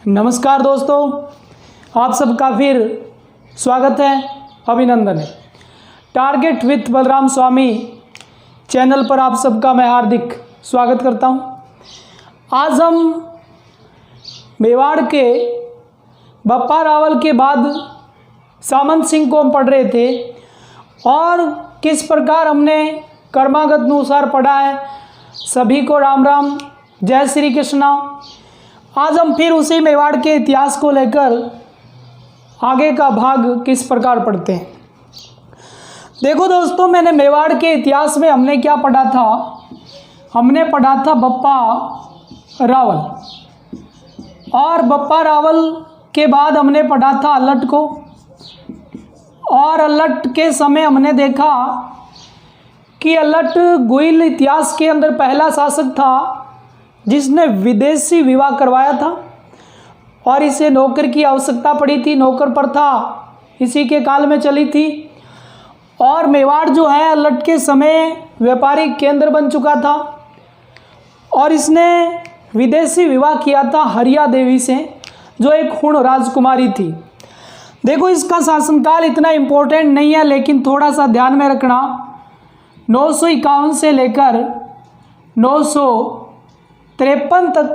नमस्कार दोस्तों, आप सबका फिर स्वागत है, अभिनंदन है। Target with Balram Swami channel पर आप सबका मैं हार्दिक स्वागत करता हूं। आज हम मेवाड़ के बप्पा रावल के बाद सामंत सिंह को हम पढ़ रहे थे और किस प्रकार हमने कर्मागत अनुसार पढ़ा है। सभी को राम राम, जय श्री कृष्णा। आज हम फिर उसी मेवाड़ के इतिहास को लेकर आगे का भाग किस प्रकार पढ़ते हैं। देखो दोस्तों, मैंने मेवाड़ के इतिहास में हमने क्या पढ़ा था। हमने पढ़ा था बप्पा रावल, और बप्पा रावल के बाद हमने पढ़ा था अल्लट को। और अल्लट के समय हमने देखा कि अल्लट गुइल इतिहास के अंदर पहला शासक था जिसने विदेशी विवाह करवाया था, और इसे नौकर की आवश्यकता पड़ी थी। नौकर प्रथा इसी के काल में चली थी। और मेवाड़ जो है अल्लट के समय व्यापारिक केंद्र बन चुका था, और इसने विदेशी विवाह किया था हरिया देवी से, जो एक हुण राजकुमारी थी। देखो, इसका शासनकाल इतना इम्पोर्टेंट नहीं है, लेकिन थोड़ा सा ध्यान में रखना। 951 से लेकर 953 तक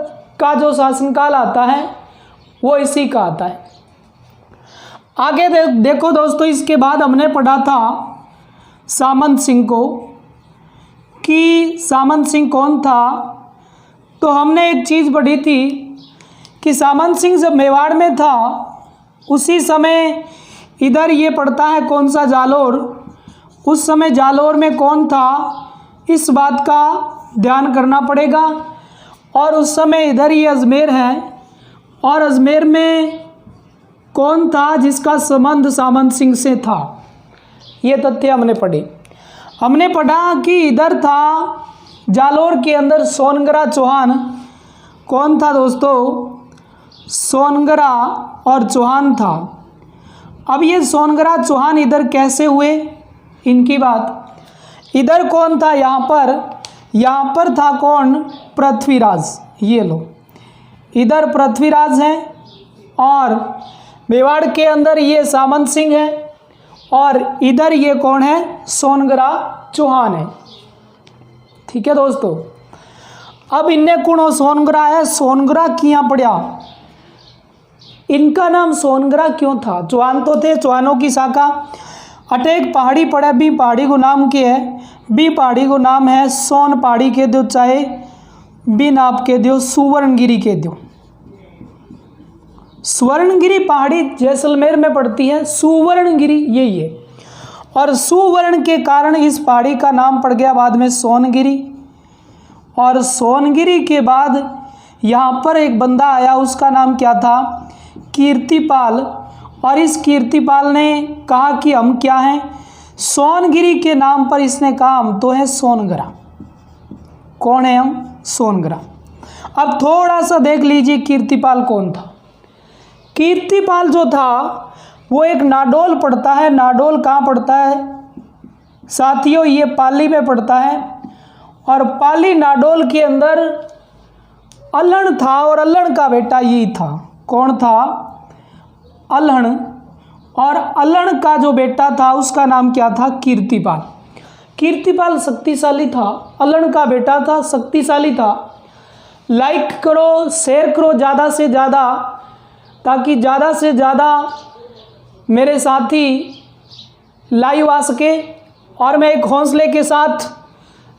का जो शासनकाल आता है वो इसी का आता है। आगे देखो दोस्तों, इसके बाद हमने पढ़ा था सामंत सिंह को कि सामंत सिंह कौन था। तो हमने एक चीज़ पढ़ी थी कि सामंत सिंह जब मेवाड़ में था उसी समय इधर ये पड़ता है कौन सा, जालोर। उस समय जालोर में कौन था, इस बात का ध्यान करना पड़ेगा। और उस समय इधर ये अजमेर है, और अजमेर में कौन था जिसका संबंध सामंत सिंह से था, ये तथ्य हमने पढ़े। हमने पढ़ा कि इधर था जालोर के अंदर सोनगरा चौहान। कौन था दोस्तों? सोनगरा और चौहान था। अब ये सोनगरा चौहान इधर कैसे हुए, इनकी बात। इधर कौन था, यहाँ पर था कौन? पृथ्वीराज। ये लो, इधर पृथ्वीराज है, और मेवाड़ के अंदर ये सामंत सिंह है, और इधर ये कौन है? सोनगरा चौहान है। ठीक है दोस्तों। अब इन्ने कौन सोनगरा है, सोनगरा किया पड़ा। इनका नाम सोनगरा क्यों था? चौहान तो थे, चौहानों की शाखा। अटेक पहाड़ी पड़ा, बी पहाड़ी को नाम के है, बी पहाड़ी को नाम है सोन पहाड़ी के दो, चाहे बी नाप के दो, सुवर्णगिरी के दो। स्वर्णगिरी पहाड़ी जैसलमेर में पड़ती है, सुवर्णगिरी यही है। और सुवर्ण के कारण इस पहाड़ी का नाम पड़ गया बाद में सोनगिरी। और सोनगिरी के बाद यहाँ पर एक बंदा आया, उसका नाम क्या था? कीर्तिपाल। और इस कीर्तिपाल ने कहा कि हम क्या हैं? सोनगिरी के नाम पर इसने कहा हम तो हैं सोनगरा। कौन है हम? सोनगरा। अब थोड़ा सा देख लीजिए कीर्तिपाल कौन था। कीर्तिपाल जो था वो एक नाडोल पड़ता है। नाडोल कहाँ पड़ता है साथियों? ये पाली में पड़ता है। और पाली नाडोल के अंदर अल्हण था, और अल्हण का बेटा यही था। कौन था? अल्हण। और अल्हण का जो बेटा था उसका नाम क्या था? कीर्तिपाल। कीर्तिपाल शक्तिशाली था, अल्हण का बेटा था, शक्तिशाली था। लाइक करो, शेयर करो ज़्यादा से ज़्यादा, ताकि ज़्यादा से ज़्यादा मेरे साथी लाइव आ सके, और मैं एक हौसले के साथ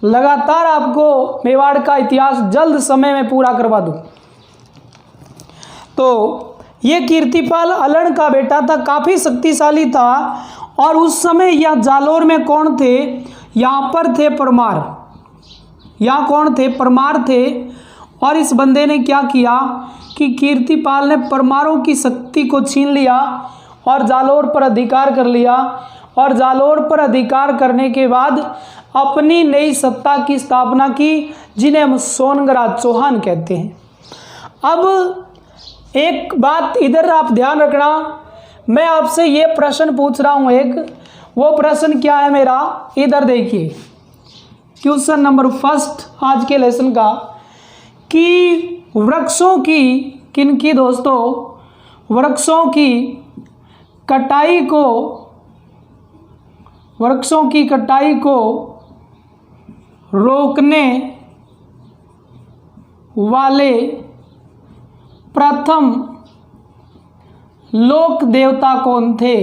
लगातार आपको मेवाड़ का इतिहास जल्द समय में पूरा करवा दूँ। तो ये कीर्तिपाल अल्हण का बेटा था, काफ़ी शक्तिशाली था। और उस समय यहाँ जालोर में कौन थे? यहाँ पर थे परमार। यहाँ कौन थे? परमार थे। और इस बंदे ने क्या किया कि कीर्तिपाल ने परमारों की शक्ति को छीन लिया और जालोर पर अधिकार कर लिया। और जालोर पर अधिकार करने के बाद अपनी नई सत्ता की स्थापना की, जिन्हें हम सोनगरा चौहान कहते हैं। अब एक बात इधर आप ध्यान रखना, मैं आपसे ये प्रश्न पूछ रहा हूँ एक, वो प्रश्न क्या है मेरा? इधर देखिए, क्वेश्चन नंबर फर्स्ट आज के लेसन का, कि वृक्षों की किनकी दोस्तों? वृक्षों की कटाई को रोकने वाले प्रथम लोक देवता कौन थे?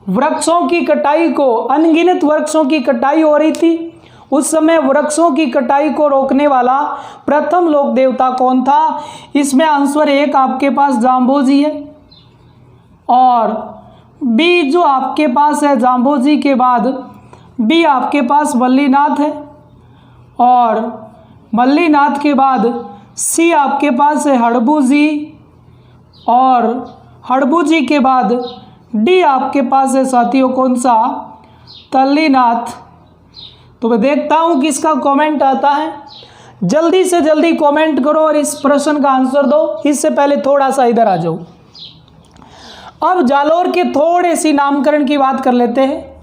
वृक्षों की कटाई को, अनगिनत वृक्षों की कटाई हो रही थी, उस समय वृक्षों की कटाई को रोकने वाला प्रथम लोक देवता कौन था? इसमें आंसर एक आपके पास जाम्बोजी है और बी जो आपके पास है जाम्बोजी के बाद बी आपके पास मल्लीनाथ है और मल्लीनाथ के बाद सी आपके पास है हड़बूजी और हड़बूजी के बाद डी आपके पास है साथियों कौन सा? तल्लीनाथ। तो मैं देखता हूं किसका कमेंट आता है। जल्दी से जल्दी कमेंट करो और इस प्रश्न का आंसर दो। इससे पहले थोड़ा सा इधर आ जाओ। अब जालोर के थोड़े सी नामकरण की बात कर लेते हैं।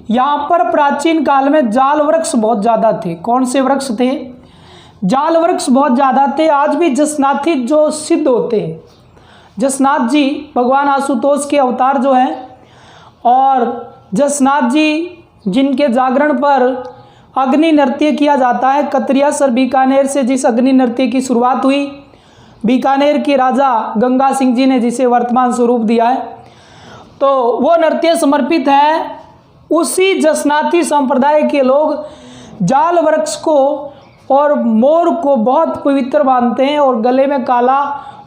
यहाँ पर प्राचीन काल में जाल वृक्ष बहुत ज़्यादा थे। कौन से वृक्ष थे? जाल वृक्ष बहुत ज़्यादा थे। आज भी जसनाथी जो सिद्ध होते हैं, जसनाथ जी भगवान आशुतोष के अवतार जो हैं, और जसनाथ जी जिनके जागरण पर अग्नि नृत्य किया जाता है, कतरियासर बीकानेर से जिस अग्नि नृत्य की शुरुआत हुई, बीकानेर के राजा गंगा सिंह जी ने जिसे वर्तमान स्वरूप दिया है, तो वो नृत्य समर्पित है उसी जसनाती संप्रदाय के लोग जाल वृक्ष को और मोर को बहुत पवित्र मानते हैं और गले में काला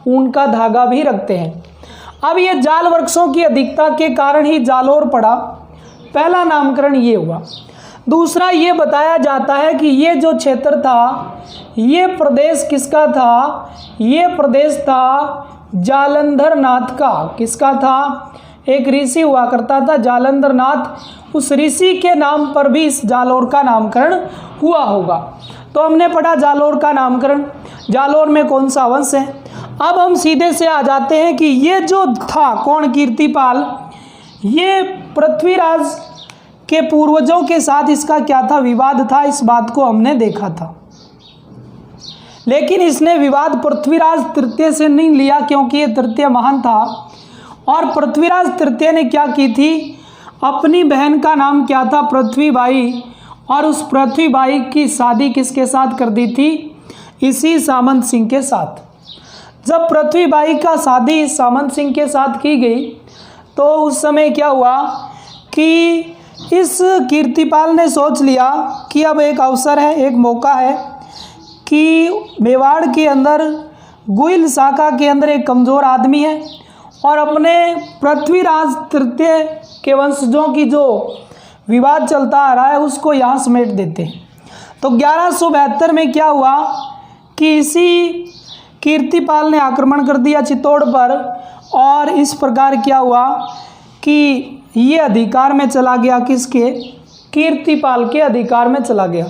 ऊन का धागा भी रखते हैं। अब ये जाल वृक्षों की अधिकता के कारण ही जालोर पड़ा। पहला नामकरण ये हुआ। दूसरा ये बताया जाता है कि ये जो क्षेत्र था, ये प्रदेश किसका था? ये प्रदेश था जालंधर नाथ का। किसका था? एक ऋषि हुआ करता था जालंधर नाथ, उस ऋषि के नाम पर भी इस जालोर का नामकरण हुआ होगा। तो हमने पढ़ा जालोर का नामकरण, जालोर में कौन सा वंश है। अब हम सीधे से आ जाते हैं कि ये जो था कौन? कीर्तिपाल। ये पृथ्वीराज के पूर्वजों के साथ इसका क्या था? विवाद था। इस बात को हमने देखा था, लेकिन इसने विवाद पृथ्वीराज तृतीय से नहीं लिया क्योंकि ये तृतीय महान था। और पृथ्वीराज तृतीय ने क्या की थी? अपनी बहन का नाम क्या था? पृथ्वीबाई। और उस पृथ्वीबाई की शादी किसके साथ कर दी थी? इसी सामंत सिंह के साथ। जब पृथ्वीबाई का शादी सामंत सिंह के साथ की गई तो उस समय क्या हुआ कि इस कीर्तिपाल ने सोच लिया कि अब एक अवसर है, एक मौका है कि मेवाड़ के अंदर गुइल शाखा के अंदर एक कमज़ोर आदमी है और अपने पृथ्वीराज तृतीय के वंशजों की जो विवाद चलता आ रहा है उसको यहाँ समेट देते हैं। तो 1172 में क्या हुआ कि इसी कीर्तिपाल ने आक्रमण कर दिया चित्तौड़ पर और इस प्रकार क्या हुआ कि ये अधिकार में चला गया। किसके? कीर्तिपाल के अधिकार में चला गया।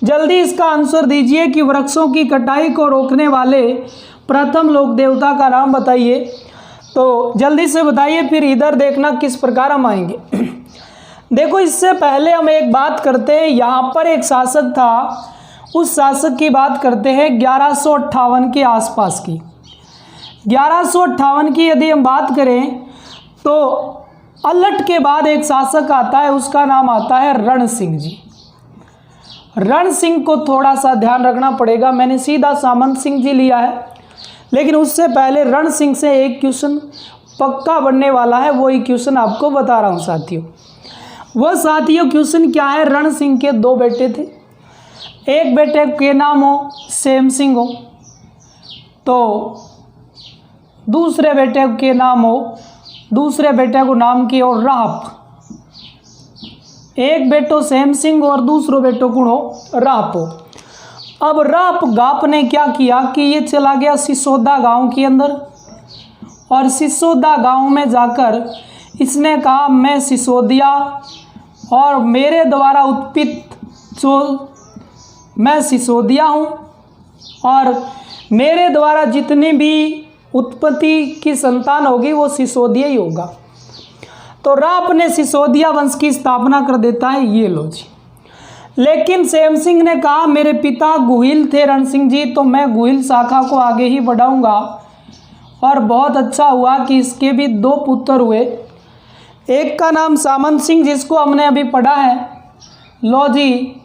जल्दी इसका आंसर दीजिए कि वृक्षों की कटाई को रोकने वाले प्रथम लोक देवता का नाम बताइए। तो जल्दी से बताइए, फिर इधर देखना किस प्रकार हम आएंगे। देखो, इससे पहले हम एक बात करते हैं। यहाँ पर एक शासक था, उस शासक की बात करते हैं 1158 के आसपास की। 1158 की यदि हम बात करें तो अलट के बाद एक शासक आता है, उसका नाम आता है रण सिंह जी। रण सिंह को थोड़ा सा ध्यान रखना पड़ेगा। मैंने सीधा सामंत सिंह जी लिया है, लेकिन उससे पहले रण सिंह से एक क्वेश्चन पक्का बनने वाला है। वही क्वेश्चन आपको बता रहा हूँ साथियों। वह साथियों क्वेश्चन क्या है? रण सिंह के दो बेटे थे। एक बेटे के नाम हो सेम सिंह हो, तो दूसरे बेटे के नाम हो, दूसरे बेटे को नाम की हो राप। एक बेटो सेम सिंह और दूसरो बेटो कौन हो? राप हो। अब राप गाप ने क्या किया कि ये चला गया सिसोदा गांव के अंदर और सिसोदा गांव में जाकर इसने कहा मैं सिसोदिया और मेरे द्वारा उत्पित जो मैं सिसोदिया हूँ और मेरे द्वारा जितनी भी उत्पत्ति की संतान होगी वो सिसोदिया ही होगा। तो राप ने सिसोदिया वंश की स्थापना कर देता है। ये लो जी। लेकिन सेम सिंह ने कहा मेरे पिता गुहिल थे रण सिंह जी, तो मैं गुहिल शाखा को आगे ही बढ़ाऊंगा। और बहुत अच्छा हुआ कि इसके भी 2 पुत्र हुए। एक का नाम सामंत सिंह जिसको हमने अभी पढ़ा है, लो जी,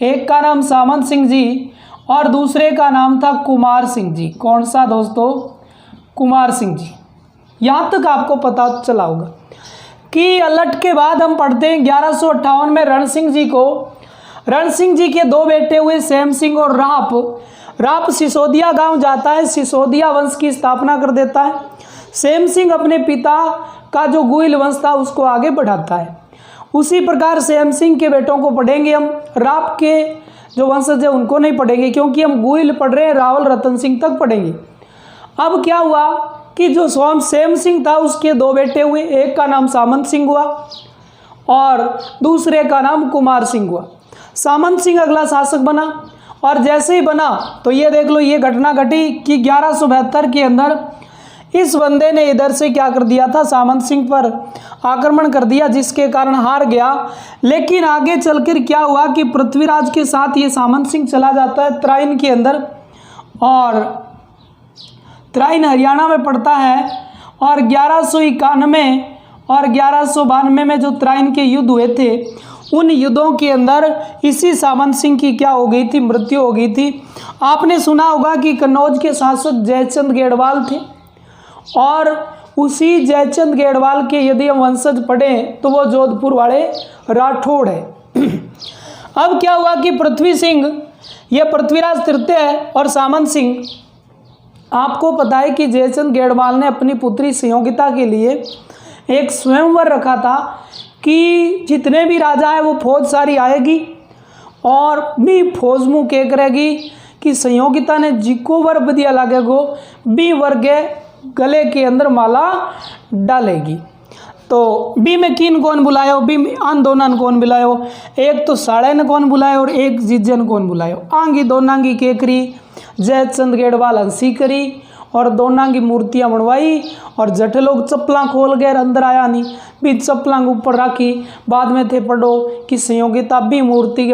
एक का नाम सामंत सिंह जी और दूसरे का नाम था कुमार सिंह जी। कौन सा दोस्तों? कुमार सिंह जी। यहाँ तक आपको पता चला होगा कि अलट के बाद हम पढ़ते हैं 1158 में रण सिंह जी के 2 बेटे हुए, सेम सिंह और राप सिसोदिया गांव जाता है, सिसोदिया वंश की स्थापना कर देता है। सेम सिंह अपने पिता का जो गुहिल वंश था उसको आगे बढ़ाता है। उसी प्रकार सेम सिंह के बेटों को पढ़ेंगे हम, राप के जो वंशज है उनको नहीं पढ़ेंगे क्योंकि हम गुहिल पढ़ रहे हैं, रावल रतन सिंह तक पढ़ेंगे। अब क्या हुआ कि जो सेम सिंह था उसके 2 बेटे हुए, एक का नाम सामंत सिंह हुआ और दूसरे का नाम कुमार सिंह हुआ। सामंत सिंह अगला शासक बना और जैसे ही बना तो ये देख लो, ये घटना घटी कि 1172 के अंदर इस बंदे ने इधर से क्या कर दिया था, सामंत सिंह पर आक्रमण कर दिया, जिसके कारण हार गया। लेकिन आगे चलकर क्या हुआ कि पृथ्वीराज के साथ ये सामंत सिंह चला जाता है त्राइन के अंदर, और त्राइन हरियाणा में पड़ता है। और 1191 और 1192 में जो त्राइन के युद्ध हुए थे, उन युद्धों के अंदर इसी सामंत सिंह की क्या हो गई थी, मृत्यु हो गई थी। आपने सुना होगा कि कन्नौज के शासक जयचंद गेड़वाल थे और उसी जयचंद गेड़वाल के यदि हम वंशज पढ़ें तो वो जोधपुर वाले राठौड़ है। अब क्या हुआ कि पृथ्वी सिंह ये पृथ्वीराज तृतीय है और सामंत सिंह, आपको पता है कि जयचंद गेड़वाल ने अपनी पुत्री संयोगिता के लिए एक स्वयंवर रखा था कि जितने भी राजा हैं वो फौज सारी आएगी और भी फौज मुँह के करेगी कि संयोगिता ने जिको वर बदिया लागे गो बी वर्ग गले के अंदर माला डालेगी। तो बी में किन कौन बुलायो, बी में आन दोनन कौन बुलायो, एक तो साड़े ने कौन बुलायो और एक जिज्जन कौन बुलायो। आंगी दोनांगी केकरी जयचंद गेड़वाल हंसी करी और दोनों की मूर्तियां बनवाई और जट लोग चप्पलां खोल गए, अंदर आया नहीं, भी चप्पलां ऊपर रखी। बाद में थे पढ़ो कि संयोगिता भी मूर्ति के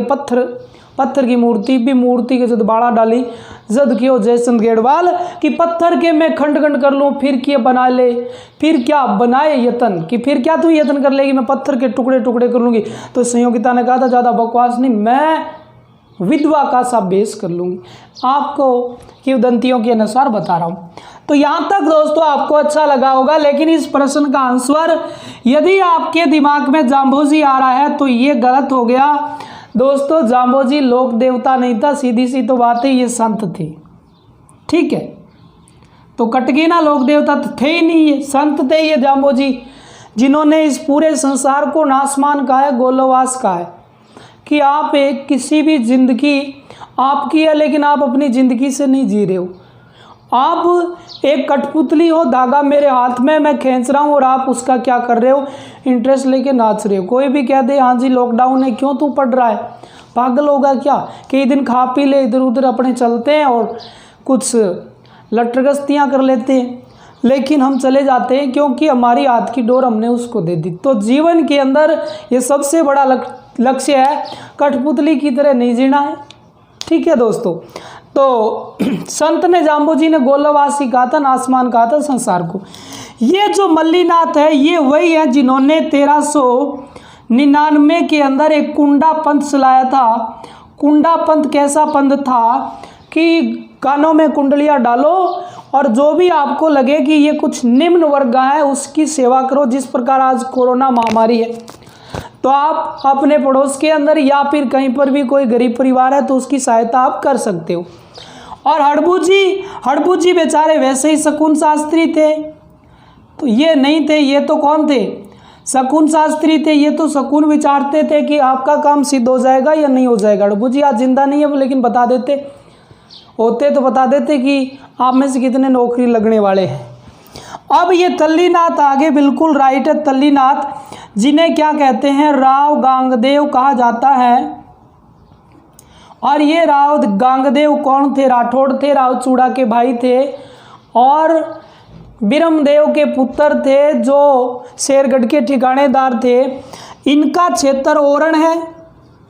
पत्थर की मूर्ति के जद बाड़ा डाली, जद क्यों जयचंद गेड़वाल कि पत्थर के मैं खंड खंड कर लूँ, फिर क्या बना ले, फिर क्या बनाए यतन कि फिर क्या तू यतन कर लेगी, मैं पत्थर के टुकड़े टुकड़े कर लूँगी। तो संयोगिता ने कहा था ज़्यादा बकवास नहीं, मैं विधवा का सा बेस कर लूँगी। आपको किंवदंतियों के अनुसार बता रहा हूँ। तो यहाँ तक दोस्तों आपको अच्छा लगा होगा, लेकिन इस प्रश्न का आंसर यदि आपके दिमाग में जाम्बोजी आ रहा है तो ये गलत हो गया दोस्तों। जाम्बोजी लोक देवता नहीं था, सीधी सी तो बात है, ये संत थे। ठीक है, तो कटगी ना, लोक देवता तो थे ही नहीं, ये संत थे ये जाम्बोजी, जिन्होंने इस पूरे संसार को नासमान कहा है, गोलोवास कहा है कि आप एक किसी भी जिंदगी आपकी है लेकिन आप अपनी ज़िंदगी से नहीं जी रहे हो। आप एक कठपुतली हो, धागा मेरे हाथ में मैं खींच रहा हूँ और आप उसका क्या कर रहे हो, इंटरेस्ट लेके नाच रहे हो। कोई भी कह दे हाँ जी लॉकडाउन है, क्यों तू पढ़ रहा है, पागल होगा क्या, कई दिन खा पी ले इधर उधर अपने चलते हैं और कुछ लटरगस्तियाँ कर लेते हैं, लेकिन हम चले जाते हैं क्योंकि हमारी हाथ की डोर हमने उसको दे दी। तो जीवन के अंदर ये सबसे बड़ा लक्ष्य है, कठपुतली की तरह नहीं जीना है। ठीक है दोस्तों, तो संत ने जाम्बोजी ने गोलोवासी कहा था, नासमान कहा था संसार को। ये जो मल्लीनाथ है ये वही है जिन्होंने 1399 के अंदर एक कुंडा पंथ चलाया था। कुंडा पंथ कैसा पंथ था कि कानों में कुंडलियां डालो और जो भी आपको लगे कि ये कुछ निम्न वर्ग है उसकी सेवा करो। जिस प्रकार आज कोरोना महामारी है तो आप अपने पड़ोस के अंदर या फिर कहीं पर भी कोई गरीब परिवार है तो उसकी सहायता आप कर सकते हो। और हड़बू जी बेचारे वैसे ही शकुन शास्त्री थे, तो ये नहीं थे, ये तो कौन थे, शकुन शास्त्री थे। ये तो शकुन विचारते थे कि आपका काम सिद्ध हो जाएगा या नहीं हो जाएगा। हड़बू जी आज जिंदा नहीं है लेकिन बता देते, होते तो बता देते कि आप में से कितने नौकरी लगने वाले हैं। अब ये तल्लीनाथ आगे बिल्कुल राइट है, तल्लीनाथ जिन्हें क्या कहते हैं, राव गांगदेव कहा जाता है। और ये राव गांगदेव कौन थे, राठौड़ थे, राव चूड़ा के भाई थे और बिरमदेव के पुत्र थे जो शेरगढ़ के ठिकानेदार थे। इनका क्षेत्र ओरण है,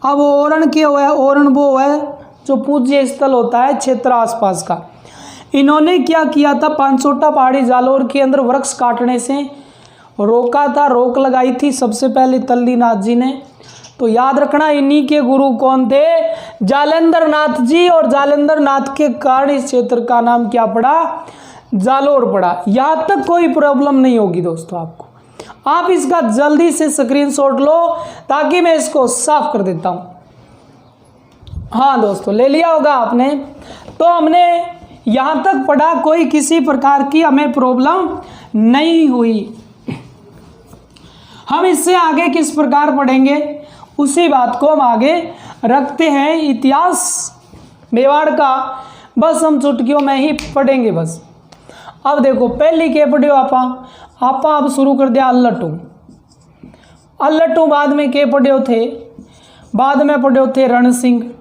अब ओरण क्या हुआ है, ओरण वो है जो पूज्य स्थल होता है क्षेत्र आसपास का। इन्होंने क्या किया था, पांचोटा पहाड़ी जालोर के अंदर वृक्ष काटने से रोका था, रोक लगाई थी सबसे पहले तल्लीनाथ जी ने। तो याद रखना इन्हीं के गुरु कौन थे, जालंधर नाथ जी, और जालंधर नाथ के कारण इस क्षेत्र का नाम क्या पड़ा, जालोर पड़ा। यहाँ तक कोई प्रॉब्लम नहीं होगी दोस्तों आपको। आप इसका जल्दी से स्क्रीनशॉट लो ताकि मैं इसको साफ कर देता हूँ। हाँ दोस्तों, ले लिया होगा आपने। तो हमने यहाँ तक पढ़ा, कोई किसी प्रकार की हमें प्रॉब्लम नहीं हुई। हम इससे आगे किस प्रकार पढ़ेंगे उसी बात को हम आगे रखते हैं। इतिहास मेवाड़ का बस हम चुटकियों में ही पढ़ेंगे बस। अब देखो पहली के पढ़ियो आपा अब शुरू कर दिया अल्लटू। अल्लटू बाद में के पढ़ियो थे, बाद में पढ़ियो थे रण सिंह।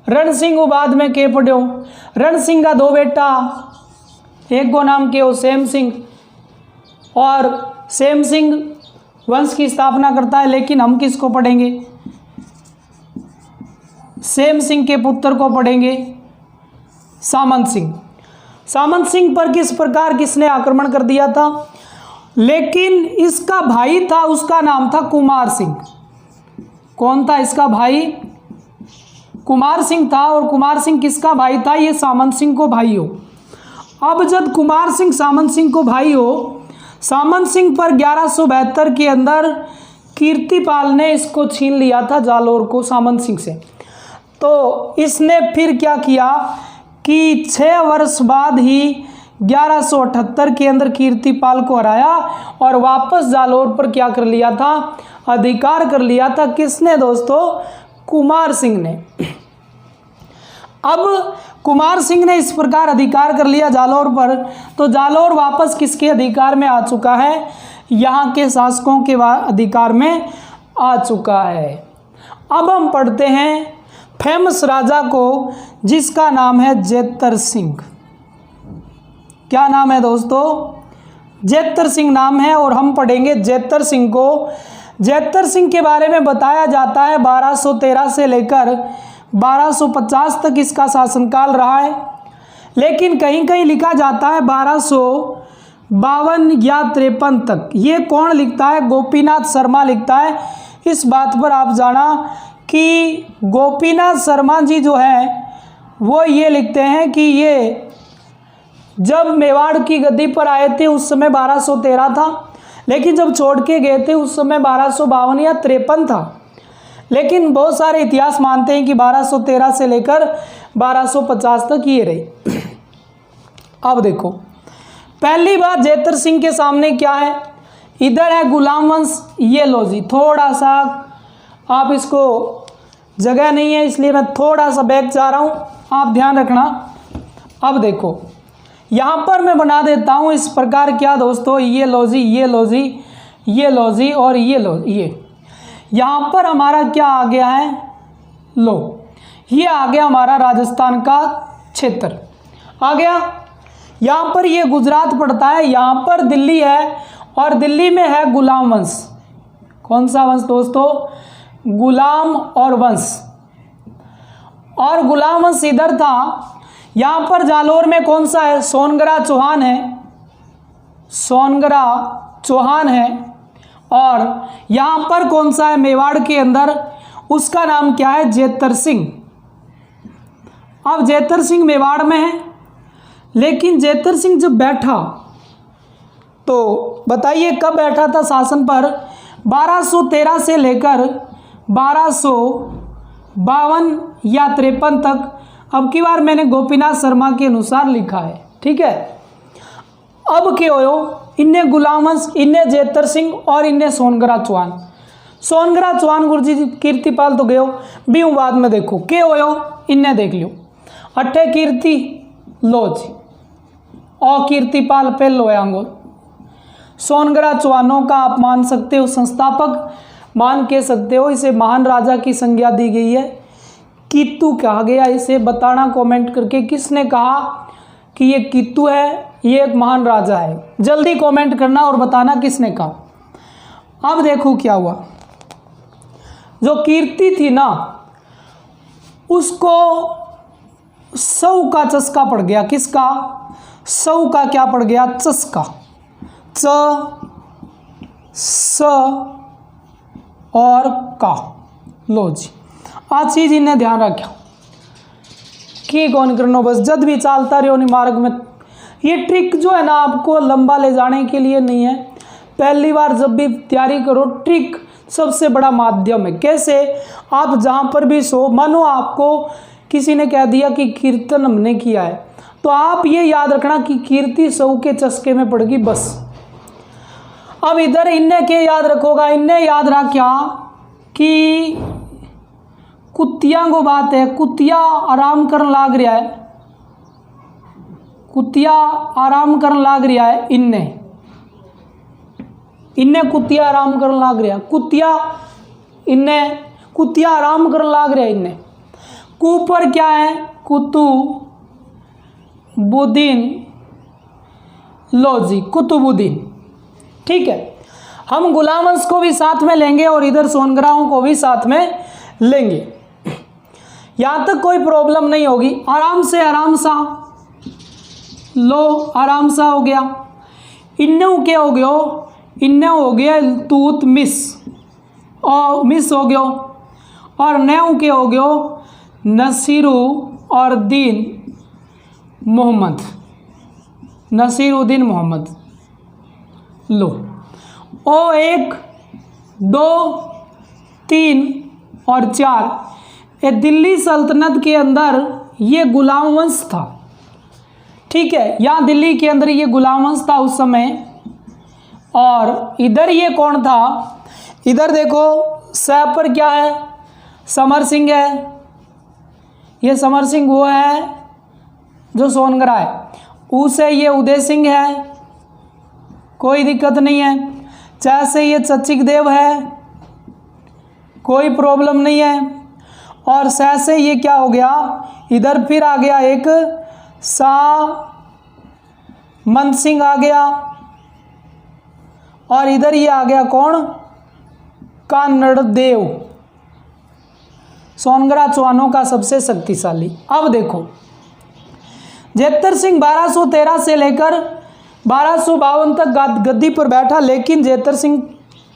रण सिंह बाद में के पढ़ियो, रण सिंह का दो बेटा, एक को नाम के हो सेम सिंह, और सेम सिंह वंश की स्थापना करता है। लेकिन हम किसको पढ़ेंगे, सेम सिंह के पुत्र को पढ़ेंगे सामंत सिंह। सामंत सिंह पर किस प्रकार किसने आक्रमण कर दिया था, लेकिन इसका भाई था, उसका नाम था कुमार सिंह। कौन था इसका भाई, कुमार सिंह था। और कुमार सिंह किसका भाई था, ये सामंत सिंह को भाई हो। अब जब कुमार सिंह सामंत सिंह को भाई हो, सामंत सिंह पर 1172 के अंदर कीर्तिपाल ने इसको छीन लिया था जालोर को सामंत सिंह से। तो इसने फिर क्या किया कि 6 वर्ष बाद ही 1178 के अंदर कीर्तिपाल को हराया और वापस जालोर पर क्या कर लिया था, अधिकार कर लिया था। किसने दोस्तों, कुमार सिंह ने। अब कुमार सिंह ने इस प्रकार अधिकार कर लिया जालोर पर, तो जालोर वापस किसके अधिकार में आ चुका है, यहाँ के शासकों के अधिकार में आ चुका है। अब हम पढ़ते हैं फेमस राजा को जिसका नाम है जेतर सिंह। क्या नाम है दोस्तों, जेतर सिंह नाम है। और हम पढ़ेंगे जेतर सिंह को। जेतर सिंह के बारे में बताया जाता है 1213 से लेकर 1250 तक इसका शासनकाल रहा है। लेकिन कहीं कहीं लिखा जाता है 1252 या 53 तक। ये कौन लिखता है, गोपीनाथ शर्मा लिखता है। इस बात पर आप जाना कि गोपीनाथ शर्मा जी जो है वो ये लिखते हैं कि ये जब मेवाड़ की गद्दी पर आए थे उस समय 1213 था, लेकिन जब छोड़ के गए थे उस समय 1252 या 53 था। लेकिन बहुत सारे इतिहास मानते हैं कि 1213 से लेकर 1250 तक ये रही। अब देखो पहली बात जेतर सिंह के सामने क्या है, इधर है गुलाम वंश। ये लो जी, थोड़ा सा आप इसको जगह नहीं है इसलिए मैं थोड़ा सा बैक जा रहा हूँ, आप ध्यान रखना। अब देखो यहाँ पर मैं बना देता हूँ इस प्रकार, क्या दोस्तों, ये लो जी, ये लो जी, ये लो जी और ये लो। ये यहाँ पर हमारा क्या आ गया है, लो ये आ गया हमारा राजस्थान का क्षेत्र आ गया। यहाँ पर ये गुजरात पड़ता है, यहाँ पर दिल्ली है और दिल्ली में है गुलाम वंश। कौन सा वंश दोस्तों, गुलाम और वंश। और गुलाम वंश इधर था। यहाँ पर जालोर में कौन सा है, सोनगरा चौहान है, सोनगरा चौहान है। और यहाँ पर कौन सा है, मेवाड़ के अंदर, उसका नाम क्या है, जेतर सिंह। अब जेतर सिंह मेवाड़ में है, लेकिन जेतर सिंह जब बैठा तो बताइए कब बैठा था शासन पर, 1213 से लेकर 1252 या 53 तक। अब की बार मैंने गोपीनाथ शर्मा के अनुसार लिखा है, ठीक है। अब क्या हो, इन्हें गुलाम वंश, इन्हें जेतर सिंह और इन्हें सोनगरा चौहान। सोनगरा चौहान गुरुजी कीर्तिपाल तो गयो भी हूँ, बाद में देखो के हो, इन्हें देख लियो। अठे कीर्ति लो जी, और कीर्तिपाल पे लोयांगो। सोनगरा चौहानों का आप मान सकते हो संस्थापक, मान के सकते हो, इसे महान राजा की संज्ञा दी गई है। कीतु कहा गया, इसे बताना कमेंट करके किसने कहा कि ये कीतु है, ये एक महान राजा है। जल्दी कमेंट करना और बताना किसने कहा। अब देखो क्या हुआ, जो कीर्ति थी ना उसको सौ का चस्का पड़ गया। किसका? सौ का क्या पड़ गया? चस्का। च स और का। लो जी आ चीज इन्हें ध्यान रखा कि कौन करनो, बस जद भी चालता रहो नहीं मार्ग में। ये ट्रिक जो है ना आपको लंबा ले जाने के लिए नहीं है। पहली बार जब भी तैयारी करो, ट्रिक सबसे बड़ा माध्यम है। कैसे? आप जहाँ पर भी सो, मानो आपको किसी ने कह दिया कि कीर्तन हमने किया है, तो आप ये याद रखना कि कीर्ति सौ के चस्के में पड़ गई बस। अब इधर इन्हें के याद रखोगा, इन्हें याद रखा कि कुतिया को बात है, कुतिया आराम करने लाग रहा है, कुतिया आराम करने लाग रहा है। इन्हें कुतिया आराम करने लाग रहा है, कुतिया आराम करने लाग रहा है। इन्हें कु पर क्या है? कुतु बुद्दीन। लो जी कुतुबुद्दीन। ठीक है, हम गुलामवंश को भी साथ में लेंगे और इधर सोनग्राहों को भी साथ में लेंगे, यहां तक कोई प्रॉब्लम नहीं होगी। आराम से आराम सा। लो आराम सा हो गया। इन्ने क्या हो गया? इन्ने हो गया तूत मिस और मिस हो गया, और नेव के हो गया नसीरू और दीन मोहम्मद, नसीरुद्दीन मोहम्मद। लो ओ 1 2 3 और 4 ये दिल्ली सल्तनत के अंदर ये गुलाम वंश था। ठीक है, यहाँ दिल्ली के अंदर ये गुलाम वंश था उस समय। और इधर ये कौन था? इधर देखो सह पर क्या है? समर सिंह है। ये समर सिंह वो है जो सोनगरा है। उसे ये उदय सिंह है, कोई दिक्कत नहीं है। चाहे से ये चचिक देव है, कोई प्रॉब्लम नहीं है। और सह से ये क्या हो गया? इधर फिर आ गया एक सा मंत सिंह आ गया, और इधर ये आ गया कौन? कानड़ देव। सोनगरा चौहानों का सबसे शक्तिशाली। अब देखो जेतर सिंह 1213 से लेकर 1252 तक गद्दी पर बैठा, लेकिन जेतर सिंह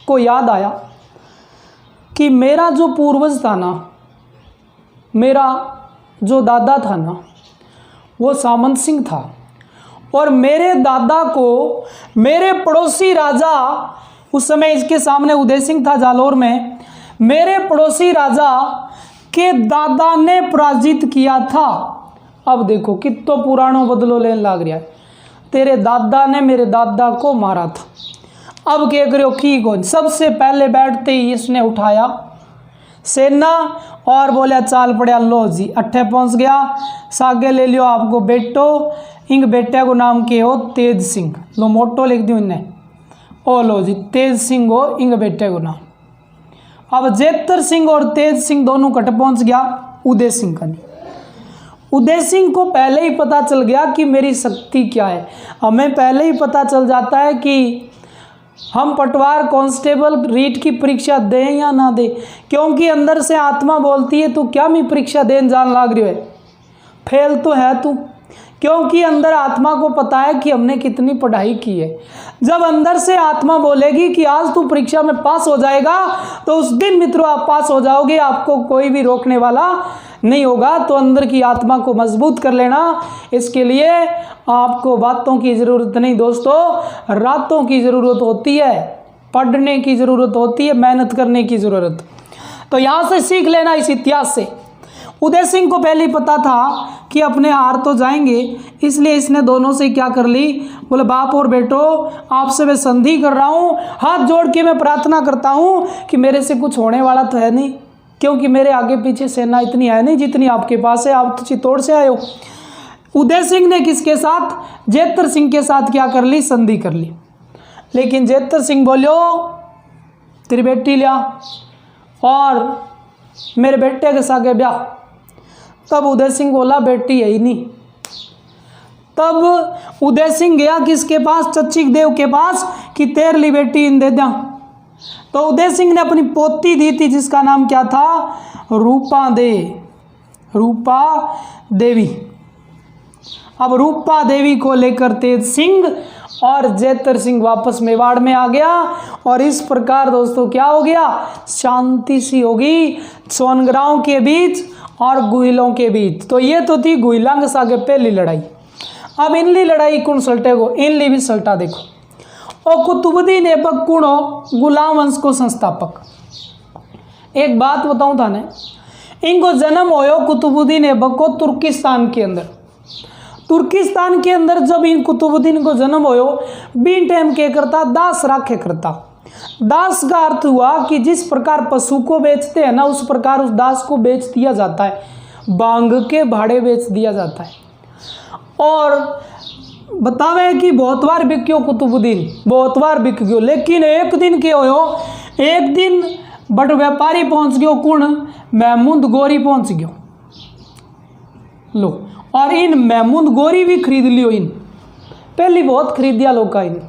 को याद आया कि मेरा जो पूर्वज था ना, मेरा जो दादा था ना, वो सामंत सिंह था, और मेरे दादा को मेरे पड़ोसी राजा, उस समय इसके सामने उदय सिंह था जालौर में, मेरे पड़ोसी राजा के दादा ने पराजित किया था। अब देखो कितो पुराणों बदलो लेने लग रहा है, तेरे दादा ने मेरे दादा को मारा था। अब क्या करो की कौन? सबसे पहले बैठते ही इसने उठाया सेना और बोला चाल पड़ा। लो जी अट्ठे पहुंच गया, सागे ले लियो आपको बेटो, इंग बेटे को नाम के हो तेज सिंह। लो मोटो लिख दियो इन्हें। ओ लो जी तेज सिंह हो इंग बेटे को नाम। अब जेतर सिंह और तेज सिंह दोनों कट पहुंच गया उदय सिंह का। उदय सिंह को पहले ही पता चल गया कि मेरी शक्ति क्या है। हमें पहले ही पता चल जाता है कि हम पटवार कांस्टेबल रीट की परीक्षा दें या ना दें, क्योंकि अंदर से आत्मा बोलती है तू क्या मैं परीक्षा देने जान लाग रही है, फेल तो है तू। क्योंकि अंदर आत्मा को पता है कि हमने कितनी पढ़ाई की है। जब अंदर से आत्मा बोलेगी कि आज तू परीक्षा में पास हो जाएगा, तो उस दिन मित्रों आप पास हो जाओगे, आपको कोई भी रोकने वाला नहीं होगा। तो अंदर की आत्मा को मजबूत कर लेना। इसके लिए आपको बातों की ज़रूरत नहीं दोस्तों, रातों की ज़रूरत होती है, पढ़ने की ज़रूरत होती है, मेहनत करने की ज़रूरत। तो यहाँ से सीख लेना इस इतिहास से। उदय सिंह को पहले ही पता था कि अपने हार तो जाएंगे, इसलिए इसने दोनों से क्या कर ली, बोले बाप और बेटो आपसे मैं संधि कर रहा हूँ, हाथ जोड़ के मैं प्रार्थना करता हूँ कि मेरे से कुछ होने वाला तो है नहीं, क्योंकि मेरे आगे पीछे सेना इतनी है नहीं जितनी आपके पास है, आप तो चित्तौड़ से आए हो। उदय सिंह ने किसके साथ? जेतर सिंह के साथ क्या कर ली? संधि कर ली। लेकिन जेतर सिंह बोलो तेरी बेटी लिया और मेरे बेटे के साथ ब्याह। तब उदय सिंह बोला बेटी है ही नहीं। तब उदय सिंह गया किसके पास? चचिक देव के पास कि तेरली बेटी इन दे दिया। तो उदय सिंह ने अपनी पोती दी थी जिसका नाम क्या था, रूपा देवी। अब रूपा देवी को लेकर तेज सिंह और जेतर सिंह वापस मेवाड़ में आ गया और इस प्रकार दोस्तों क्या हो गया, शांति सी होगी सोनग्राम के बीच और गुहिलों के बीच। तो ये तो थी गुहिलांग सागे पहली लड़ाई। अब इनली लड़ाई कौन सल्टेगो, इनली भी सल्टा देखो। और कुतुबुद्दीन ऐबक कुणो गुलाम वंश को संस्थापक। एक बात बताऊं था ने, इनको जन्म होयो कुतुबुद्दीन ऐबक को तुर्किस्तान के अंदर। तुर्किस्तान के अंदर जब इन कुतुबुद्दीन को जन्म होयो, बीन टाइम के करता दास राखे करता। दास का अर्थ हुआ कि जिस प्रकार पशु को बेचते हैं ना, उस प्रकार उस दास को बेच दिया जाता है, बांग के भाड़े बेच दिया जाता है। और बतावे कि बहुत बार बिक्यो कुतुबुद्दीन, बहुत बार बिक गयो, लेकिन एक दिन के होयो, एक दिन बट व्यापारी पहुंच गयो, कुण महमूद गोरी पहुंच गयो लो, और इन महमूद गोरी भी खरीद लियो। इन पहली बहुत खरीद दिया लोग का, इन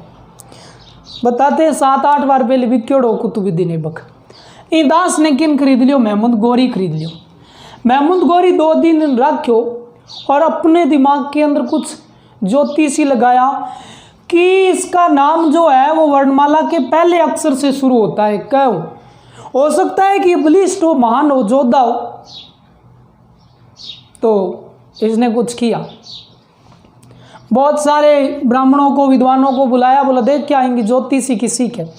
बताते 7-8 बार पहले बिक्योड़ो कुतुबुद्दीन ऐबक। इन दास ने किन खरीद लियो, महमूद गोरी खरीद लियो। महमूद गोरी 2 दिन रखो और अपने दिमाग के अंदर कुछ ज्योतिषी लगाया कि इसका नाम जो है वो वर्णमाला के पहले अक्षर से शुरू होता है। क्या हो सकता है कि बलिष्ठ हो, महान हो, योद्धा हो। तो इसने कुछ किया, बहुत सारे ब्राह्मणों को, विद्वानों को बुलाया, बोला देख क्या आएंगे ज्योतिषी की सीख है।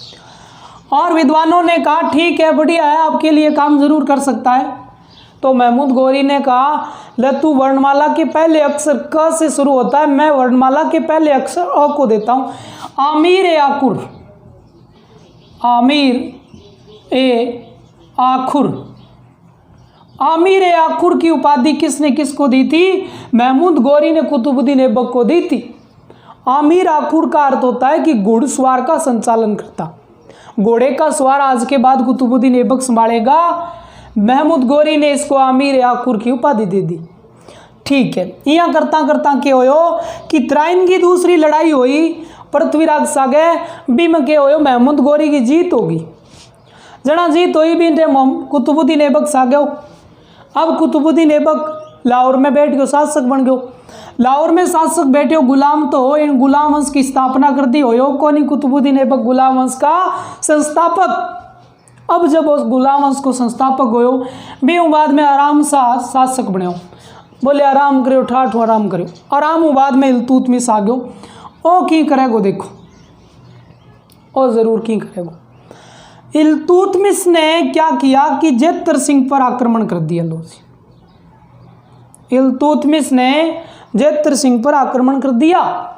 और विद्वानों ने कहा ठीक है, बढ़िया है, आपके लिए काम जरूर कर सकता है। तो महमूद गोरी ने कहा ले तू वर्णमाला के पहले अक्षर क से शुरू होता है, मैं वर्णमाला के पहले अक्षर अ को देता हूँ, आमिर ए आकुर। आमिर ए आखुर, आमिर ए आखुर की उपाधि किसने किसको दी थी, महमूद गोरी ने कुतुबुद्दीन ऐबक को दी थी। आमिर आखुर का अर्थ होता है कि घुड़सवार का संचालन करता। घोड़े का सवार आज के बाद कुतुबुद्दीन ऐबक संभालेगा। महमूद गोरी ने इसको आमिर ए आखुर की उपाधि दे दी। ठीक है, यहाँ करता करता क्या होयो कि त्राइन की दूसरी लड़ाई हुई पृथ्वीराज सागे, बीम के होयो महमूद गोरी की जीत होगी। जना जीत हुई भी कुतुबुद्दीन ऐबक सागे। अब कुतुबुद्दीन ऐबक लाहौर में बैठ गयो, शासक बन गयो। लाहौर में शासक बैठे हो, गुलाम तो हो, इन गुलाम वंश की स्थापना कर दी हो कौन, कुतुबुद्दीन ऐबक गुलाम वंश का संस्थापक। अब जब उस गुलाम वंश को संस्थापक होयो, भी बाद में आराम सा शासक बने हो, बोले आराम करो, ठाठ आराम करो। आराम बाद में इल्तुतमिश आ गयो। ओ की करेगो देखो, ओ जरूर की करेगो। इल्तुतमिश ने क्या किया कि जेतर सिंह पर आक्रमण कर दिया। लो जी, इल्तुतमिश ने जेतर सिंह पर आक्रमण कर दिया।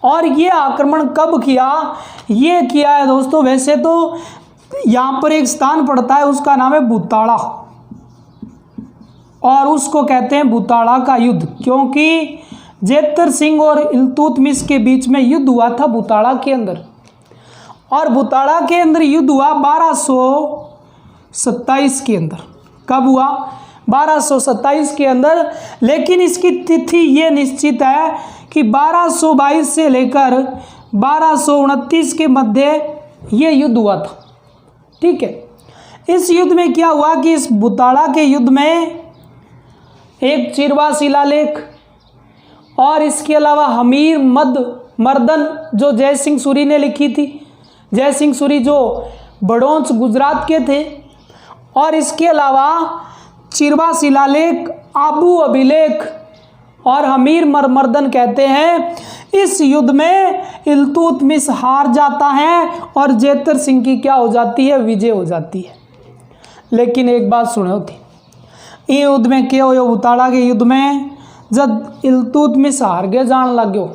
और ये आक्रमण कब किया, ये किया है दोस्तों, वैसे तो यहाँ पर एक स्थान पड़ता है, उसका नाम है बुताड़ा, और उसको कहते हैं बुताड़ा का युद्ध, क्योंकि जेतर सिंह और इल्तुतमिश के बीच में युद्ध हुआ था बुताड़ा के अंदर। और बुताड़ा के अंदर युद्ध हुआ 1227 के अंदर। कब हुआ, 1227 के अंदर। लेकिन इसकी तिथि ये निश्चित है कि 1222 से लेकर 1229 के मध्य ये युद्ध हुआ था। ठीक है, इस युद्ध में क्या हुआ कि इस बुताड़ा के युद्ध में एक चिरवा शिलालेख और इसके अलावा हमीर मर्दन जो जय सिंह सूरी ने लिखी थी, जय सिंह सूरी जो बड़ौच गुजरात के थे, और इसके अलावा चिरवा शिलालेख, आबू अभिलेख और हमीर मर्दन कहते हैं इस युद्ध में इल्तुतमिश हार जाता है और जेतर सिंह की क्या हो जाती है, विजय हो जाती है। लेकिन एक बात सुनो थी, ये युद्ध में क्या हो, बुताड़ा के युद्ध में जब इल्तुतमिश हार गए जान लग गयो,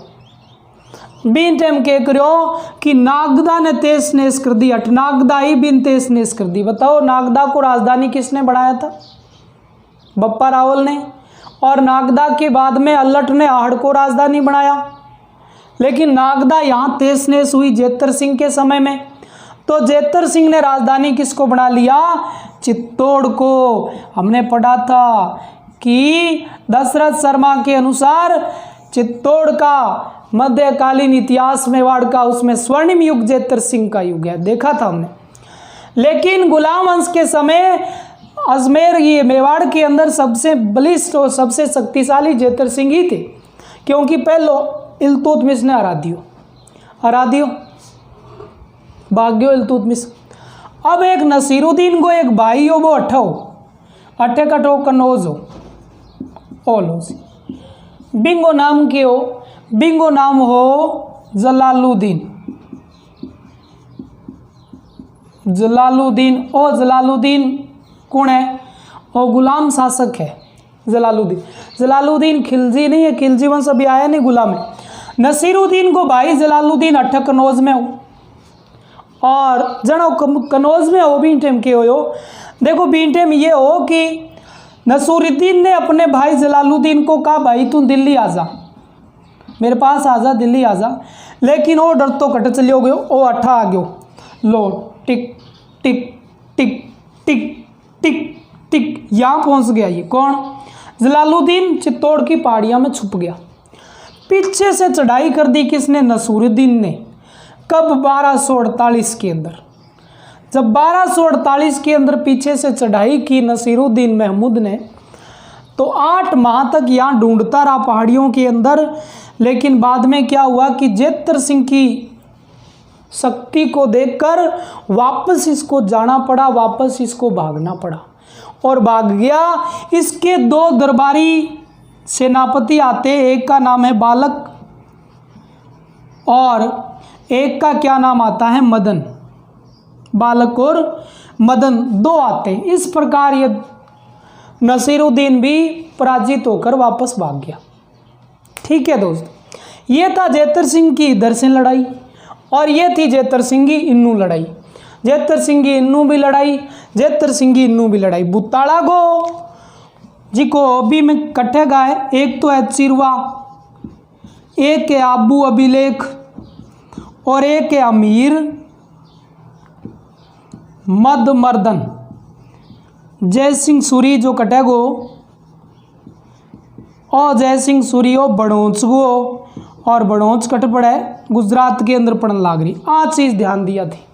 बीन टाइम के करो कि नागदा ने तेज नेस कर दी, नागदा ही बिन तेज नेस कर दी। बताओ नागदा को राजधानी किसने बनाया था, बप्पा रावल ने। और नागदा के बाद में अल्लट ने आहड़ को राजधानी बनाया। लेकिन नागदा यहाँ तेज नेस हुई जेतर सिंह के समय में, तो जेतर सिंह ने राजधानी किसको बना लिया, चित्तौड़ को। हमने पढ़ा था कि दशरथ शर्मा के अनुसार चित्तौड़ का मध्यकालीन इतिहास मेवाड़ का उसमें स्वर्णिम युग जेतर सिंह का युग है, देखा था हमने। लेकिन गुलाम वंश के समय अजमेर ये मेवाड़ के अंदर सबसे बलिष्ठ और सबसे शक्तिशाली जेतर सिंह ही थे, क्योंकि पहलो इल्तुतमिश ने हरा दियो भाग्यो इल्तुतमिश। अब एक नसीरुद्दीन को एक भाई हो, वो अठे कठो कनौज हो लो जी। बिंगो नाम के हो, बिंगो नाम हो जलालुद्दीन। जलालुद्दीन कौन है? वो गुलाम शासक है जलालुद्दीन खिलजी नहीं है, खिलजी वंश अभी आया नहीं, गुलाम है। नसीरुद्दीन को भाई जलालुद्दीन अठ कनौज में हो, और जनो कनौज में हो बीन टाइम के हो। देखो बीन टाइम ये हो कि नसीरुद्दीन ने अपने भाई जलालुद्दीन को कहा भाई तू दिल्ली आजा, मेरे पास आजा, दिल्ली आजा। लेकिन वो डर तो कट चलियो गयो, वो अठा आ गयो। लो टिक टिक टिक टिक टिक टिक यहाँ पहुँच गया। ये कौन? जलालुद्दीन चित्तौड़ की पहाड़ियाँ में छुप गया। पीछे से चढ़ाई कर दी किसने? नसीरुद्दीन ने। कब? 1248 के अंदर। जब 1248 के अंदर पीछे से चढ़ाई की नसीरुद्दीन महमूद ने, तो 8 माह तक यहाँ ढूंढता रहा पहाड़ियों के अंदर। लेकिन बाद में क्या हुआ कि जेतर सिंह की शक्ति को देखकर वापस इसको जाना पड़ा, वापस इसको भागना पड़ा, और भाग गया। इसके 2 दरबारी सेनापति आते, एक का नाम है बालक और एक का क्या नाम आता है? मदन। बालक और मदन 2 आते। इस प्रकार ये नसीरुद्दीन भी पराजित होकर वापस भाग गया। ठीक है दोस्तों, ये था जेतर सिंह की इधर से लड़ाई, और ये थी जेतर सिंह की इन्नू लड़ाई। जेतर सिंह की इन्नू भी लड़ाई, जेतर सिंह की इन्नू भी लड़ाई। बुताड़ा को जी को अभी में कट्ठे गाए, एक तो है चिरवा, एक है आबू अभिलेख, और एक है अमीर मद मर्दन। जय सिंह सूरी जो कटेगो, और जय सिंह सूरी हो बड़ोच गो, और बड़ोच कट पड़े गुजरात के अंदर पड़न लाग रही। आ चीज़ ध्यान दिया थी।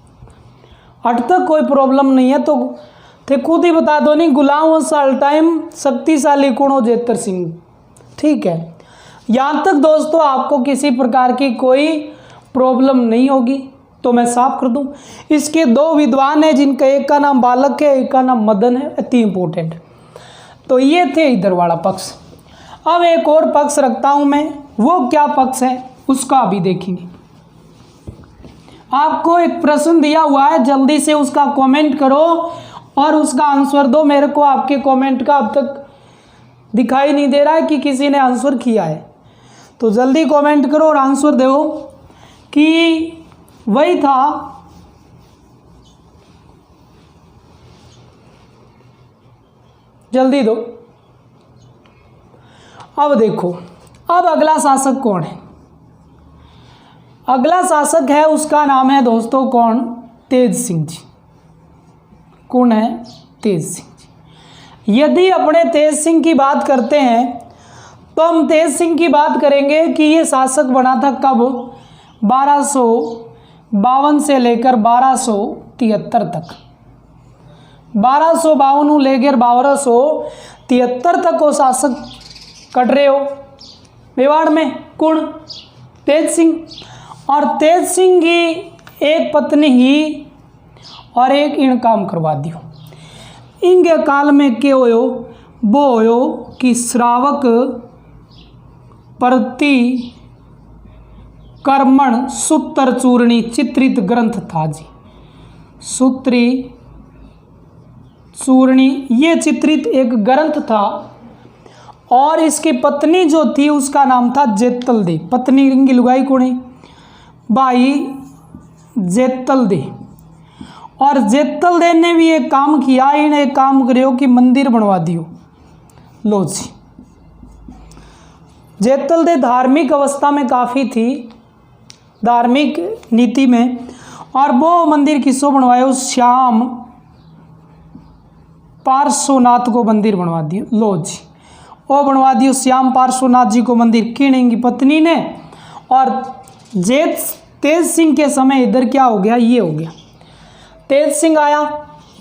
अट तक कोई प्रॉब्लम नहीं है, तो थे खुद ही बता दो नहीं, गुलाम वंश ऑल टाइम शक्तिशाली कौन हो? जेतर सिंह। ठीक है, यहाँ तक दोस्तों आपको किसी प्रकार की कोई प्रॉब्लम नहीं होगी, तो मैं साफ कर दूं। इसके 2 विद्वान हैं, जिनका एक का नाम बालक है, एक का नाम मदन है, अति इंपॉर्टेंट। तो ये थे इधर वाला पक्ष। अब एक और पक्ष रखता हूं मैं, वो क्या पक्ष है उसका अभी देखेंगे। आपको एक प्रश्न दिया हुआ है, जल्दी से उसका कमेंट करो और उसका आंसर दो। मेरे को आपके कमेंट का अब तक दिखाई नहीं दे रहा है कि किसी ने आंसर किया है, तो जल्दी कमेंट करो और आंसर दो कि वही था जल्दी दो। अब देखो, अब अगला शासक कौन है? अगला शासक है, उसका नाम है दोस्तों कौन? तेज सिंह जी। कौन है? तेज सिंह जी। यदि अपने तेज सिंह की बात करते हैं तो हम तेज सिंह की बात करेंगे कि ये शासक बना था कब? 1252 से लेकर 1273 तक। 1252 लेकर 1273 तक वो शासक कट रहे हो मेवाड़ में। कौन? तेज सिंह। और तेज सिंह की एक पत्नी ही और एक इन काम करवा दियो। इनके काल में क्या होयो? वो होयो कि श्रावक प्रति कर्मण सूत्र चूर्णी चित्रित ग्रंथ था जी। सूत्री चूर्णी ये चित्रित एक ग्रंथ था, और इसकी पत्नी जो थी उसका नाम था जेतल दे। पत्नी इनकी लुगाई कौन? भाई जेतल दे। और जेतल दे ने भी एक काम किया, इन्हें एक काम करियो कि मंदिर बनवा दियो। लो जी, जेतल दे धार्मिक अवस्था में काफ़ी थी, धार्मिक नीति में, और वो मंदिर किसको बनवाया? श्याम पार्श्वनाथ को मंदिर बनवा दियो। लो जी, वो बनवा दियो श्याम पार्श्वनाथ जी को मंदिर। किन की पत्नी ने, और तेज सिंह के समय इधर क्या हो गया, ये हो गया। तेज सिंह आया,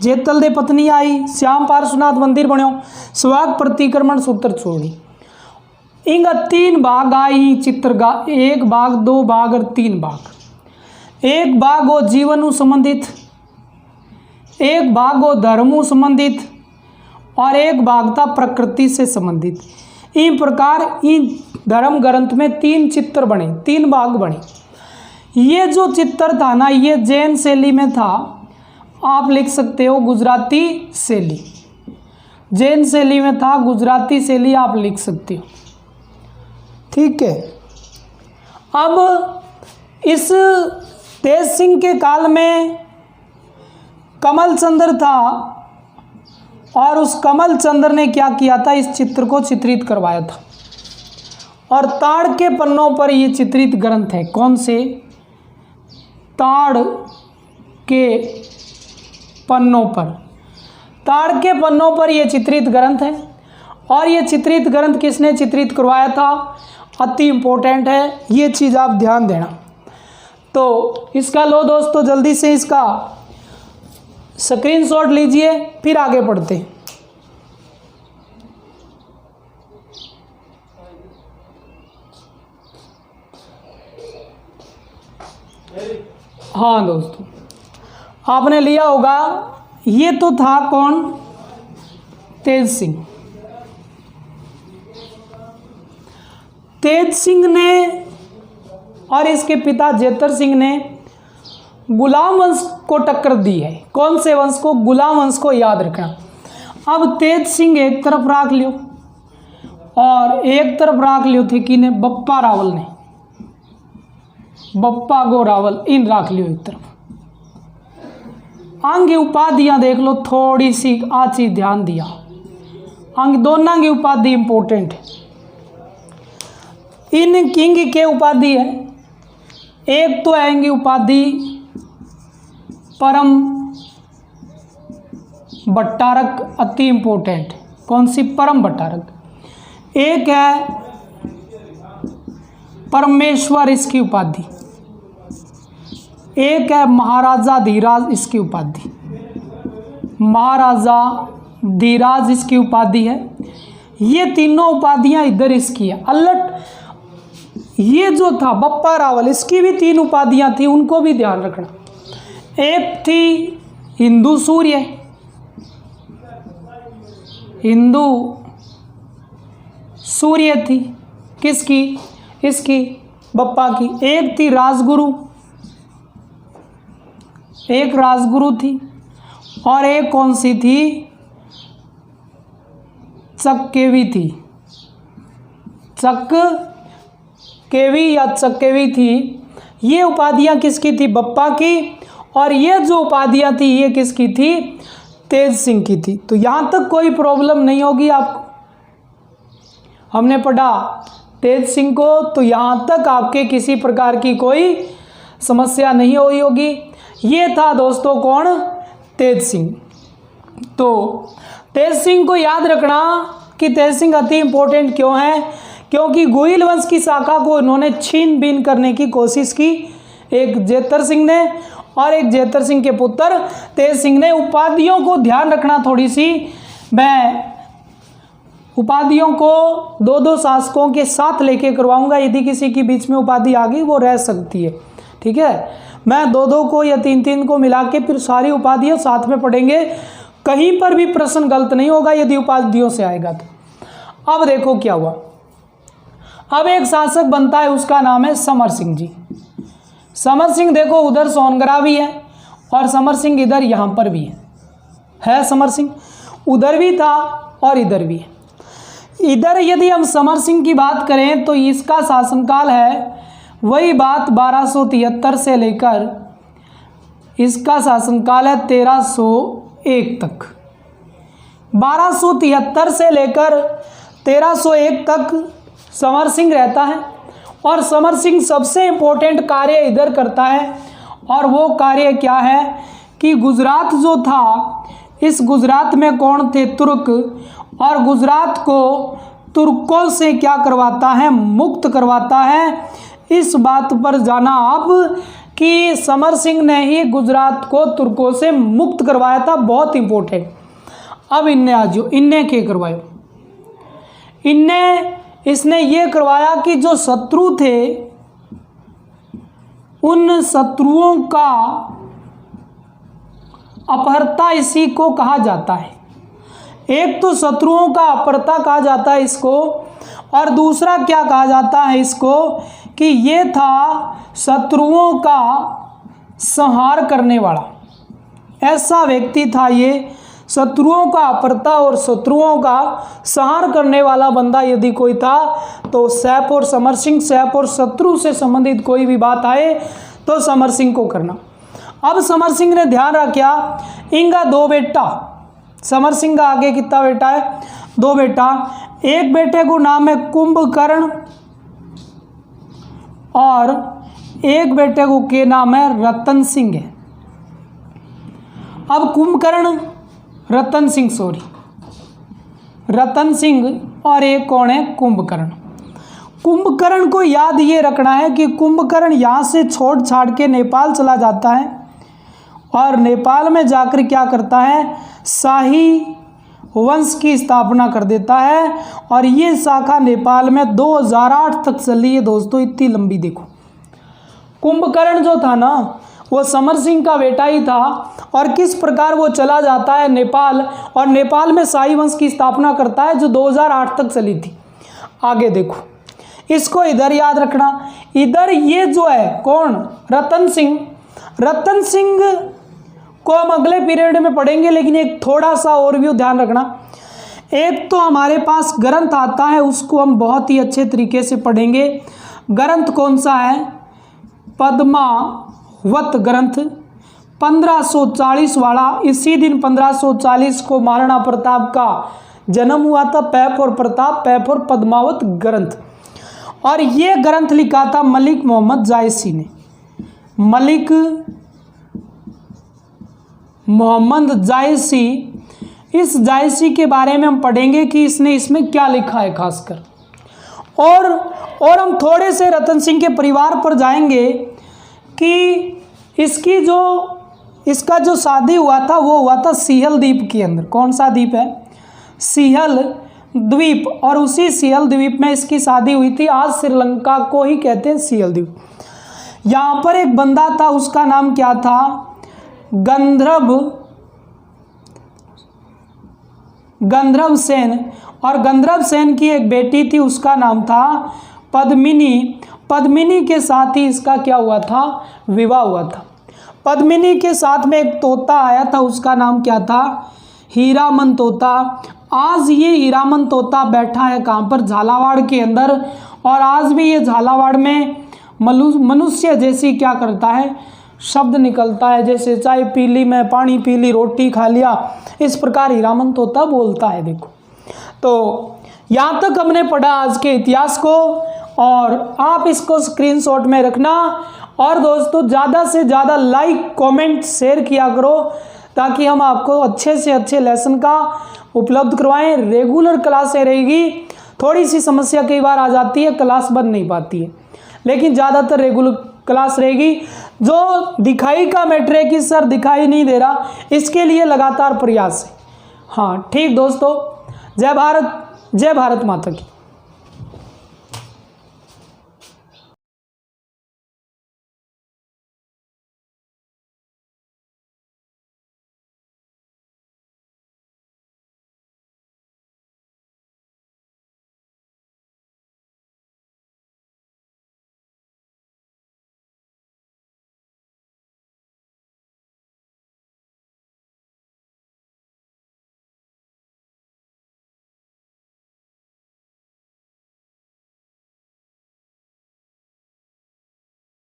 जेतल दे पत्नी आई, श्याम पार्श्वनाथ मंदिर बन्यो, स्वाग प्रतिक्रमण सूत्र छोड़ी। इंग 3 भाग आई चित्रगा, 1 भाग 2 भाग और 3 भाग। 1 भाग हो जीवन संबंधित, 1 भाग हो धर्म संबंधित और 1 भाग था प्रकृति से संबंधित। इन प्रकार इन धर्म ग्रंथ में 3 चित्र बने, 3 भाग बने। ये जो चित्र था ना, ये जैन शैली में था, आप लिख सकते हो गुजराती शैली। जैन शैली में था, गुजराती शैली आप लिख सकते हो, ठीक है। अब इस तेज सिंह के काल में कमल चंद्र था और उस कमल चंद्र ने क्या किया था, इस चित्र को चित्रित करवाया था और ताड़ के पन्नों पर ये चित्रित ग्रंथ है। कौन से? ताड़ के पन्नों पर, ताड़ के पन्नों पर यह चित्रित ग्रंथ है। और ये चित्रित ग्रंथ किसने चित्रित करवाया था, अति इम्पोर्टेंट है, ये चीज़ आप ध्यान देना। तो इसका लो दोस्तों, जल्दी से इसका स्क्रीनशॉट लीजिए, फिर आगे बढ़ते हैं। हाँ दोस्तों, आपने लिया होगा, ये तो था कौन, तेज सिंह। तेज सिंह ने और इसके पिता जेतर सिंह ने गुलाम वंश को टक्कर दी है। कौन से वंश को? गुलाम वंश को, याद रखना। अब तेज सिंह एक तरफ राख लियो और एक तरफ राख लियो थे कि ने बप्पा रावल ने, बप्पा गो रावल, इन राख लियो एक तरफ। आगे उपाधियां देख लो, थोड़ी सी आ चीज ध्यान दिया, आगे दोनों की उपाधि इंपॉर्टेंट है। इन किंग के उपाधि है, एक तो आएंगी उपाधि परम भट्टारक, अति इंपॉर्टेंट। कौन सी? परम भट्टारक। एक है परमेश्वर, इसकी उपाधि। एक है महाराजा धीराज, इसकी उपाधि। महाराजा धीराज इसकी उपाधि है। ये तीनों उपाधियां इधर इसकी है। अलट ये जो था बप्पा रावल, इसकी भी 3 उपाधियां थी, उनको भी ध्यान रखना। एक थी हिंदू सूर्य, हिंदू सूर्य थी, किसकी? इसकी, बप्पा की। एक थी राजगुरु, एक राजगुरु थी और एक कौन सी थी? चक्केवी थी, चक्केवी या चक्केवी थी। ये उपाधियां किसकी थी? बप्पा की। और ये जो उपाधियां थी ये किसकी थी? तेज सिंह की थी। तो यहाँ तक कोई प्रॉब्लम नहीं होगी आपको। हमने पढ़ा तेज सिंह को, तो यहाँ तक आपके किसी प्रकार की कोई समस्या नहीं हुई होगी। ये था दोस्तों कौन? तेज सिंह। तो तेज सिंह को याद रखना कि तेज सिंह अति इंपॉर्टेंट क्यों है, क्योंकि गोइल वंश की शाखा को इन्होंने छीन बीन करने की कोशिश की, एक जेतर सिंह ने और एक जेतर सिंह के पुत्र तेज सिंह ने। उपाधियों को ध्यान रखना थोड़ी सी, मैं उपाधियों को 2-2 शासकों के साथ लेके करवाऊंगा। यदि किसी के बीच में उपाधि आ गई वो रह सकती है, ठीक है। मैं 2-2 को या 3-3 को मिला के फिर सारी उपाधियां साथ में पढ़ेंगे। कहीं पर भी प्रश्न गलत नहीं होगा यदि उपाधियों से आएगा तो। अब देखो क्या हुआ। अब एक शासक बनता है, उसका नाम है समर सिंह जी। समर सिंह देखो उधर सोनगरा भी है और समर सिंह इधर यहाँ पर भी है समर सिंह उधर भी था और इधर भी है। इधर यदि हम समर सिंह की बात करें तो इसका शासनकाल है वही बात 1273 से लेकर इसका शासनकाल है 1301 तक। 1273 से लेकर 1301 तक समर सिंह रहता है और समर सिंह सबसे इम्पोर्टेंट कार्य इधर करता है और वो कार्य क्या है कि गुजरात जो था, इस गुजरात में कौन थे? तुर्क, और गुजरात को तुर्कों से क्या करवाता है? मुक्त करवाता है। इस बात पर जाना आप कि समर सिंह ने ही गुजरात को तुर्कों से मुक्त करवाया था, बहुत इंपॉर्टेंट। अब इनने आज इनने क्या करवाया, इसने ये करवाया कि जो शत्रु थे उन शत्रुओं का अपहर्ता इसी को कहा जाता है। एक तो शत्रुओं का अपहर्ता कहा जाता है इसको, और दूसरा क्या कहा जाता है इसको कि ये था शत्रुओं का संहार करने वाला। ऐसा व्यक्ति था ये, शत्रुओं का अपहर्ता और शत्रुओं का संहार करने वाला बंदा यदि कोई था तो सैफ और समर सिंह। सैफ और शत्रु से संबंधित कोई भी बात आए तो समर सिंह को करना। अब समर सिंह ने ध्यान रखा इनका 2 बेटा, समर सिंह का आगे कितना बेटा है, 2 बेटा। एक बेटे को नाम है कुंभकर्ण और एक बेटे को के नाम है रतन सिंह है। अब कुंभकर्ण रतन सिंह और एक कौन है, कुंभकर्ण। कुंभकर्ण को याद ये रखना है कि कुंभकर्ण यहाँ से छोड़ छाड़ के नेपाल चला जाता है और नेपाल में जाकर क्या करता है, शाही वंश की स्थापना कर देता है। और ये शाखा नेपाल में 2008 तक चली है दोस्तों, इतनी लंबी। देखो कुंभकर्ण जो था ना वो समर सिंह का बेटा ही था, और किस प्रकार वो चला जाता है नेपाल और नेपाल में शाही वंश की स्थापना करता है जो 2008 तक चली थी। आगे देखो, इसको इधर याद रखना। इधर ये जो है कौन, रतन सिंह को हम अगले पीरियड में पढ़ेंगे, लेकिन एक थोड़ा सा ओवरव्यू ध्यान रखना। एक तो हमारे पास ग्रंथ आता है, उसको हम बहुत ही अच्छे तरीके से पढ़ेंगे। ग्रंथ कौन सा है, पद्मावत ग्रंथ 1540 वाला। इसी दिन 1540 को महाराणा प्रताप का जन्म हुआ था, पैफ और प्रताप, पैफ और पद्मावत ग्रंथ। और ये ग्रंथ लिखा था मलिक मोहम्मद जायसी ने। मलिक मोहम्मद जायसी, इस जायसी के बारे में हम पढ़ेंगे कि इसने इसमें क्या लिखा है खासकर। और हम थोड़े से रतन सिंह के परिवार पर जाएंगे कि इसका जो शादी हुआ था वो हुआ था सिहल द्वीप के अंदर। कौन सा द्वीप है, सिहल द्वीप। और उसी सिहल द्वीप में इसकी शादी हुई थी। आज श्रीलंका को ही कहते हैं सिहल द्वीप। यहाँ पर एक बंदा था, उसका नाम क्या था, गंधर्व सेन। और गंधर्व सेन की एक बेटी थी, उसका नाम था पद्मिनी के साथ ही इसका क्या हुआ था, विवाह हुआ था। पद्मिनी के साथ में एक तोता आया था, उसका नाम क्या था, हीरामन तोता। आज ये हीरामन तोता बैठा है कहाँ पर, झालावाड़ के अंदर। और आज भी ये झालावाड़ में मनुष्य जैसी क्या करता है, शब्द निकलता है, जैसे चाय पी ली, मैं पानी पी ली, रोटी खा लिया, इस प्रकार हीरामन तोता बोलता है। देखो, तो यहाँ तक हमने पढ़ा आज के इतिहास को, और आप इसको स्क्रीनशॉट में रखना। और दोस्तों ज़्यादा से ज़्यादा लाइक, कमेंट, शेयर किया करो, ताकि हम आपको अच्छे से अच्छे लेसन का उपलब्ध करवाएं। रेगुलर क्लासें रहेगी, थोड़ी सी समस्या कई बार आ जाती है, क्लास बन नहीं पाती है, लेकिन ज़्यादातर रेगुलर क्लास रहेगी। जो दिखाई का मैटर है कि सर दिखाई नहीं दे रहा, इसके लिए लगातार प्रयास है। हाँ ठीक दोस्तों, जय भारत माता की।